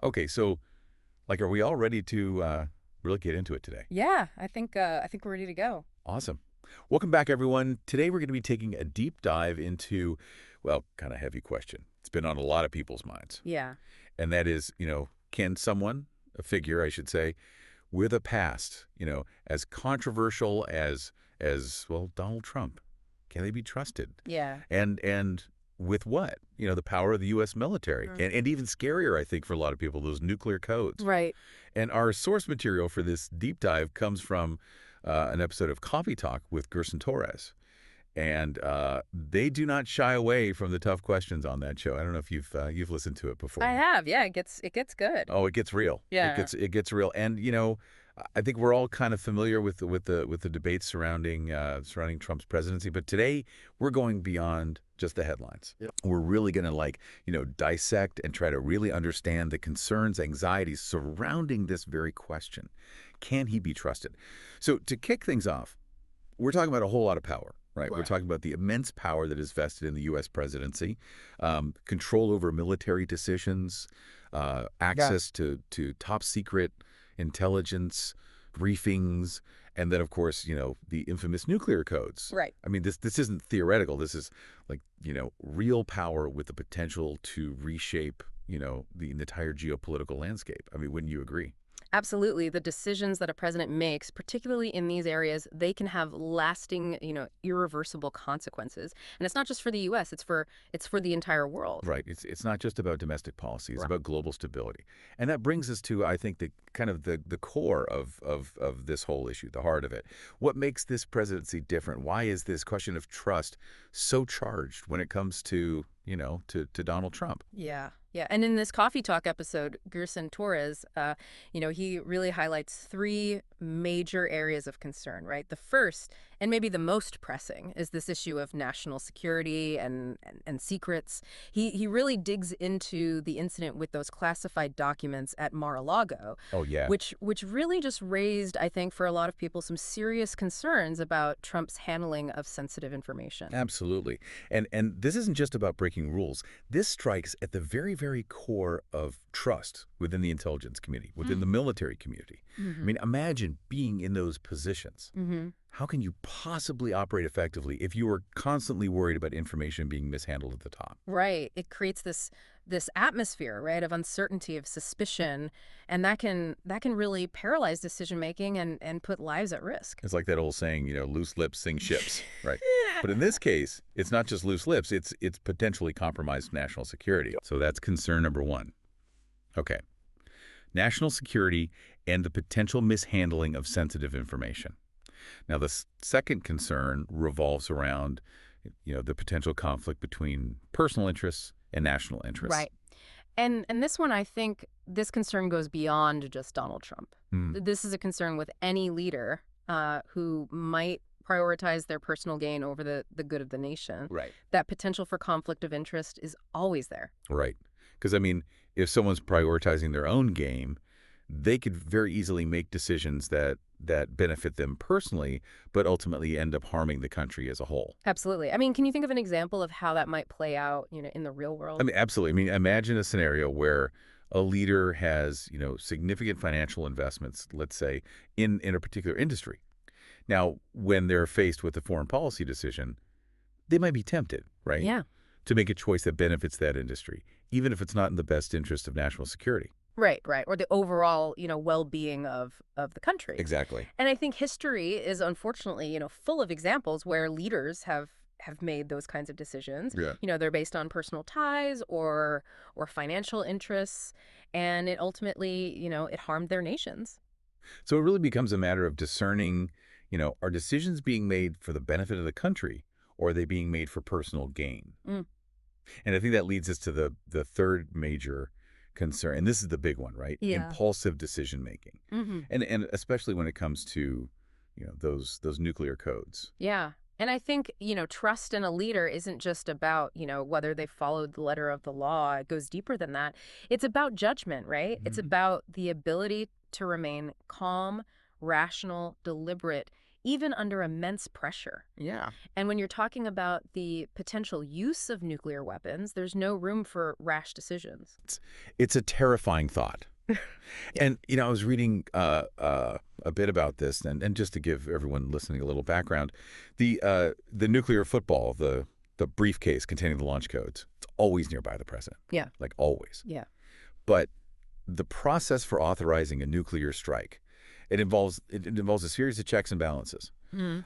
Okay, so are we all ready to really get into it today? Yeah, I think we're ready to go. Awesome. Welcome back, everyone. Today we're going to be taking a deep dive into, well, kind of heavy question. It's been on a lot of people's minds, Yeah. and that is, can someone, a figure, I should say, with a past, as controversial as well, Donald Trump, can they be trusted? Yeah. And with what? The power of the U.S. military, Mm. and even scarier, I think, for a lot of people, those nuclear codes. Right. And our source material for this deep dive comes from an episode of Coffee Talk with Gersson Torres. And they do not shy away from the tough questions on that show. I don't know if you've listened to it I before. have. Yeah, it gets good. Oh, it gets real. It Yeah. gets real. And I think we're all kind of familiar with the debates surrounding Trump's presidency. But today we're going beyond just the headlines. Yep. We're really going to dissect and try to really understand the concerns, anxieties surrounding this very question. Can he be trusted? So to kick things off, we're talking about a whole lot of power. Right. We're talking about the immense power that is vested in the U.S. presidency, control over military decisions, access to top secret intelligence briefings, and then, of course, the infamous nuclear codes. Right. I mean, this isn't theoretical. This is real power with the potential to reshape, the entire geopolitical landscape. I mean, wouldn't you agree? Absolutely. The decisions that a president makes, particularly in these areas, they can have lasting, irreversible consequences. And it's not just for the US, it's for the entire world. Right. It's not just about domestic policy. It's Right. about global stability. And that brings us to, I think, the kind of the core of this whole issue, the heart of it. What makes this presidency different? Why is this question of trust so charged when it comes to, to Donald Trump? Yeah. Yeah. And in this Coffee Talk episode, Gersson Torres, he really highlights three major areas of concern, right? The first, and maybe the most pressing, is this issue of national security and secrets. He really digs into the incident with those classified documents at Mar-a-Lago, Oh, yeah. which really just raised, I think, for a lot of people, some serious concerns about Trump's handling of sensitive information. Absolutely. And this isn't just about breaking rules. This strikes at the very, very core of trust within the intelligence community, within the military community. I mean, imagine being in those positions. Mm-hmm. How can you possibly operate effectively if you are constantly worried about information being mishandled at the top? Right. It creates this atmosphere, right, of uncertainty, of suspicion, and that can really paralyze decision making and put lives at risk. It's like that old saying, loose lips sink ships, right? Yeah. But in this case, it's not just loose lips, it's potentially compromised national security. So that's concern number one. Okay. National security and the potential mishandling of sensitive information. Now, the second concern revolves around, the potential conflict between personal interests and national interests. Right. And this one, I think this concern goes beyond just Donald Trump. Hmm. This is a concern with any leader who might prioritize their personal gain over the good of the nation. Right. That potential for conflict of interest is always there. Right. Because, I mean, if someone's prioritizing their own game, they could very easily make decisions that benefit them personally, but ultimately end up harming the country as a whole. Absolutely. I mean, can you think of an example of how that might play out, in the real world? I mean, absolutely. I mean, imagine a scenario where a leader has, significant financial investments, let's say, in a particular industry. Now, when they're faced with a foreign policy decision, they might be tempted, right, Yeah. to make a choice that benefits that industry, even if it's not in the best interest of national security. Right, right. Or the overall, well-being of the country. Exactly. And I think history is unfortunately, full of examples where leaders have made those kinds of decisions. Yeah. They're based on personal ties or financial interests, and it ultimately, it harmed their nations. So it really becomes a matter of discerning, are decisions being made for the benefit of the country, or are they being made for personal gain? Mm. And I think that leads us to the third major concern, and this is the big one, right? Yeah. Impulsive decision making, Hmm. and especially when it comes to, those nuclear codes. Yeah. And I think, trust in a leader isn't just about, whether they followed the letter of the law. It goes deeper than that. It's about judgment, right? It's Mhm. about the ability to remain calm, rational, deliberate, even under immense pressure. Yeah. And when you're talking about the potential use of nuclear weapons, there's no room for rash decisions. It's a terrifying thought. Yeah. And, I was reading a bit about this, and just to give everyone listening a little background, the nuclear football, the briefcase containing the launch codes, it's always nearby the president. Yeah. Like always. Yeah. But the process for authorizing a nuclear strike, it involves a series of checks and balances. And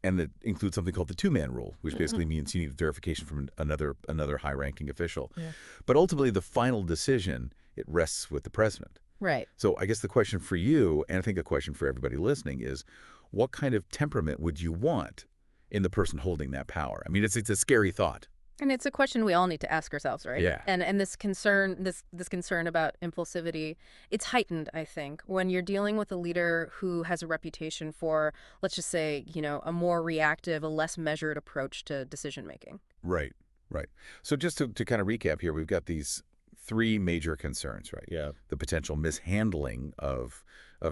that includes something called the two-man rule, which basically means you need verification from another high-ranking official. Yeah. But ultimately, the final decision, it rests with the president. Right. So I guess the question for you, and I think a question for everybody listening, is what kind of temperament would you want in the person holding that power? I mean, it's a scary thought. And it's a question we all need to ask ourselves, right? Yeah. And this concern, this concern about impulsivity, it's heightened, I think, when you're dealing with a leader who has a reputation for, let's just say, a more reactive, a less measured approach to decision making. Right, right. So just to kind of recap here, we've got these three major concerns, right? Yeah. The potential mishandling of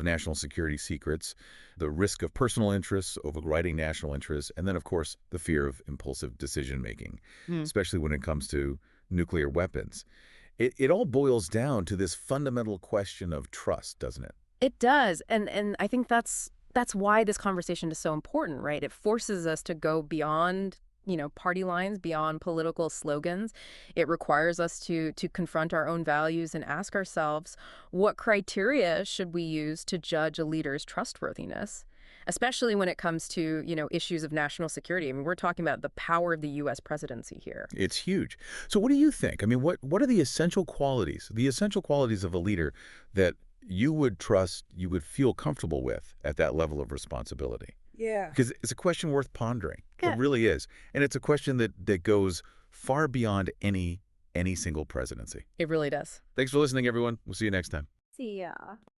national security secrets, the risk of personal interests overriding national interests, and then, of course, the fear of impulsive decision-making, especially when it comes to nuclear weapons. It all boils down to this fundamental question of trust, doesn't it? It does. And I think that's why this conversation is so important, right? It forces us to go beyond party lines, beyond political slogans. It requires us to confront our own values and ask ourselves, what criteria should we use to judge a leader's trustworthiness, especially when it comes to, issues of national security? I mean, we're talking about the power of the U.S. presidency here. It's huge. So what do you think? I mean, what are the essential qualities of a leader that you would trust, you would feel comfortable with at that level of responsibility? Yeah. Because it's a question worth pondering. Yeah. It really is. And it's a question that goes far beyond any single presidency. It really does. Thanks for listening, everyone. We'll see you next time. See ya.